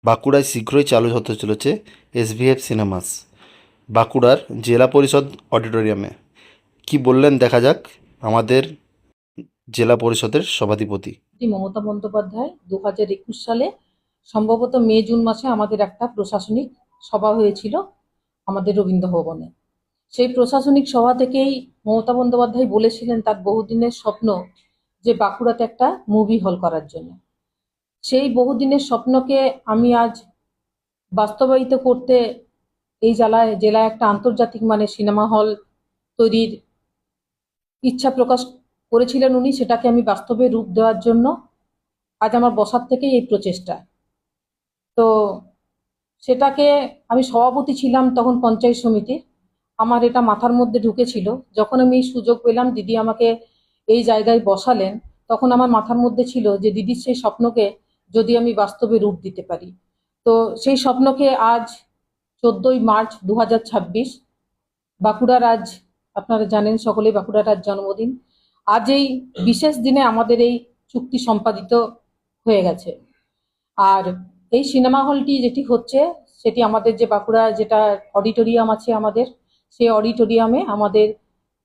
বাঁকুড়ায় শীঘ্রই চালু হতে চলেছে এসভিএফ সিনেমাস বাঁকুড়ার জেলা পরিষদ অডিটোরিয়ামে। কি বললেন দেখা যাক আমাদের জেলা পরিষদের সভাধিপতি। মমতা বন্দ্যোপাধ্যায় 2021 সালে সম্ভবত মে জুন মাসে আমাদের একটা প্রশাসনিক সভা হয়েছিল আমাদের রবীন্দ্র ভবনে। সেই প্রশাসনিক সভা থেকেই মমতা বন্দ্যোপাধ্যায় বলেছিলেন তার বহুদিনের স্বপ্ন যে বাঁকুড়াতে একটা মুভি হল করার জন্য। সেই বহুদিনের স্বপ্নকে আমি আজ বাস্তবায়িত করতে এই জেলায় একটা আন্তর্জাতিক মানের সিনেমা হল তৈরির ইচ্ছা প্রকাশ করেছিলেন উনি। সেটাকে আমি বাস্তবে রূপ দেওয়ার জন্য আজ আমার বসার থেকেই এই প্রচেষ্টা। তো সেটাকে আমি সভাপতি ছিলাম তখন পঞ্চায়েত সমিতির। আমার এটা মাথার মধ্যে ঢুকেছিল, যখন আমি এই সুযোগ পেলাম দিদি আমাকে এই জায়গায় বসালেন, তখন আমার মাথার মধ্যে ছিল যে দিদির সেই স্বপ্নকে যদি আমি বাস্তবে রূপ দিতে পারি। তো সেই স্বপ্নকে আজ 14ই মার্চ 2026 বাঁকুড়ার আজ, আপনারা জানেন সকলেই বাঁকুড়ার আজ জন্মদিন। আজ এই বিশেষ দিনে আমাদের এই চুক্তি সম্পাদিত হয়ে গেছে। আর এই সিনেমা হলটি যেটি হচ্ছে সেটি আমাদের যে বাঁকুড়া যেটা অডিটোরিয়াম আছে আমাদের, সেই অডিটোরিয়ামে আমাদের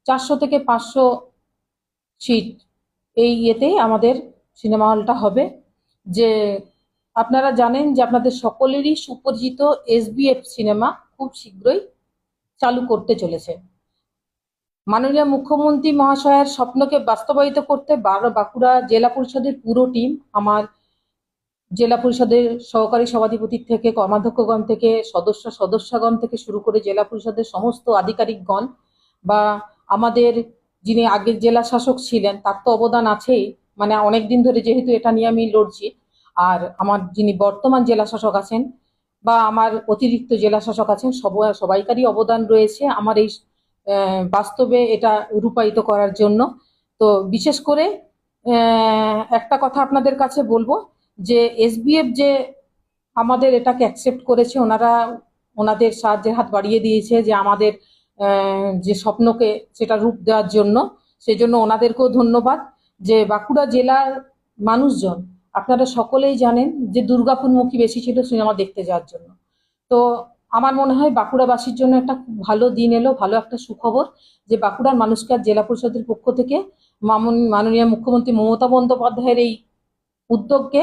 400 থেকে 500 সিট এই ইয়েতেই আমাদের সিনেমা হলটা হবে। যে আপনারা জানেন যে আপনাদের সকলেরই সুপরিচিত এসবিএফ সিনেমা খুব শীঘ্রই চালু করতে চলেছে। মাননীয় মুখ্যমন্ত্রী মহাশয়ের স্বপ্নকে বাস্তবায়িত করতে বাঁকুড়া জেলা পরিষদের পুরো টিম, আমার জেলা পরিষদের সহকারী সভাধিপতি থেকে কর্মাধ্যক্ষগণ থেকে সদস্যগণ থেকে শুরু করে জেলা পরিষদের সমস্ত আধিকারিকগণ বা আমাদের যিনি আগের জেলা শাসক ছিলেন তার তো অবদান আছেই, মানে অনেকদিন ধরে যেহেতু এটা নিয়ে আমি লড়ছি। আর আমার যিনি বর্তমান জেলা শাসক আছেন বা আমার অতিরিক্ত জেলা শাসক আছেন, সবাইকারই অবদান রয়েছে আমার এই বাস্তবে এটা রূপায়িত করার জন্য। তো বিশেষ করে একটা কথা আপনাদের কাছে বলবো যে এসবিএফ যে আমাদের এটাকে অ্যাকসেপ্ট করেছে, ওনাদের সাহায্যের হাত বাড়িয়ে দিয়েছে যে আমাদের যে স্বপ্নকে সেটা রূপ দেওয়ার জন্য। সেই জন্য ওনাদেরকেও ধন্যবাদ। যে বাঁকুড়া জেলার মানুষজন আপনারা সকলেই জানেন যে দুর্গাপুরমুখী বেশি ছিল সিনেমা দেখতে যাওয়ার জন্য। তো আমার মনে হয় বাঁকুড়াবাসীর জন্য একটা খুব ভালো দিন এলো, ভালো একটা সুখবর যে বাঁকুড়ার মানুষকে আর জেলা পরিষদের পক্ষ থেকে মাননীয় মুখ্যমন্ত্রী মমতা বন্দ্যোপাধ্যায়ের এই উদ্যোগকে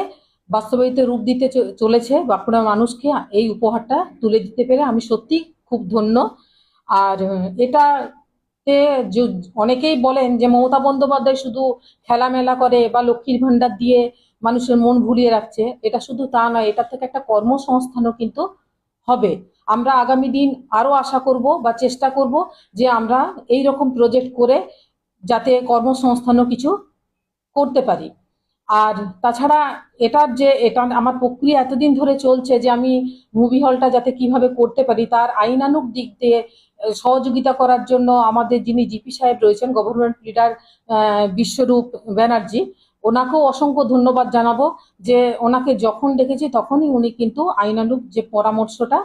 বাস্তবায়িত রূপ দিতে চলেছে। বাঁকুড়ার মানুষকে এই উপহারটা তুলে দিতে পেরে আমি সত্যি খুব ধন্য। আর এটাতে অনেকেই বলেন যে মমতা বন্দ্যোপাধ্যায় শুধু খেলামেলা করে বা লক্ষ্মীর ভান্ডার দিয়ে মানুষের মন ভুলিয়ে রাখছে, এটা শুধু তা নয়, এটা থেকে একটা কর্মসংস্থানও কিন্তু হবে। আমরা আগামী দিন আরো আশা করব বা চেষ্টা করব যে আমরা এই রকম প্রজেক্ট করে যাতে কর্মসংস্থানও কিছু করতে পারি। আর তাছাড়া এটা আমার প্রক্রিয়া এতদিন ধরে চলছে যে আমি মুভি হলটা যাতে কিভাবে করতে পারি তার আইনানুগ দিক দিয়ে সহযোগিতা করার জন্য আমাদের যিনি জিপি সাহেব রয়েছেন, গভর্নমেন্ট লিডার বিশ্বরূপ ব্যানার্জি, ওনাকেও অসংখ্য ধন্যবাদ জানাবো। যে ওনাকে যখন দেখেছি তখনই উনি কিন্তু আইনানুগ যে পরামর্শটা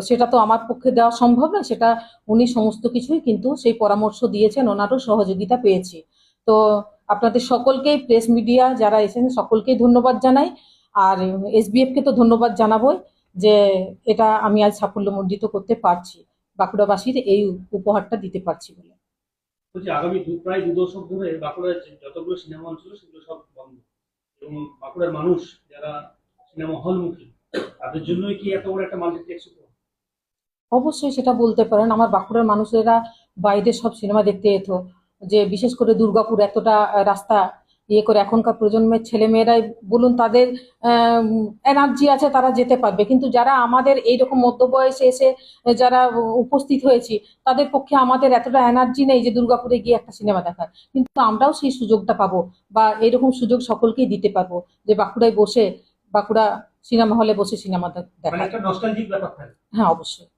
সেটা তো আমার পক্ষে দেওয়া সম্ভব না, সেটা উনি সমস্ত কিছুই কিন্তু সেই পরামর্শ দিয়েছেন, ওনারও সহযোগিতা পেয়েছি। তো আপনাদের সকলকেই, প্রেস মিডিয়া যারা এসেছেন সকলকেই ধন্যবাদ জানাই। আর এসবিএফ কে তো ধন্যবাদ জানাবোই যে এটা আমি আজ সাফল্যমণ্ডিত করতে পারছি, বাঁকুড়াবাসীর এই উপহারটা দিতে পারছি বলে। বলছি আগামী প্রায় 2 দশক ধরে বাঁকুড়ার যতগুলো সিনেমা হল ছিল সেগুলো সব বন্ধ, এবং বাঁকুড়ার মানুষ যারা সিনেমা হলমুখী তাদের জন্যই কি এত বড় একটা মাল্টিপ্লেক্স? অবশ্যই সেটা বলতে পারেন। আমার বাঁকুড়ার মানুষেরা বাইরে সব সিনেমা দেখতে যেত, যে বিশেষ করে দুর্গাপুর এতটা রাস্তা ইয়ে করে, এখনকার প্রজন্মের ছেলে মেয়েরাই বলুন তাদের এনার্জি আছে তারা যেতে পারবে, কিন্তু যারা আমাদের এইরকম মধ্যবয়সে এসে যারা উপস্থিত হয়েছি তাদের পক্ষে আমাদের এতটা এনার্জি নেই যে দুর্গাপুরে গিয়ে একটা সিনেমা দেখার, কিন্তু আমরাও সেই সুযোগটা পাবো বা এরকম সুযোগ সকলকেই দিতে পারবো যে বাঁকুড়ায় বসে, বাঁকুড়া সিনেমা হলে বসে সিনেমা দেখা। একটা নস্টালজিক ব্যাপার থাকে। হ্যাঁ, অবশ্যই।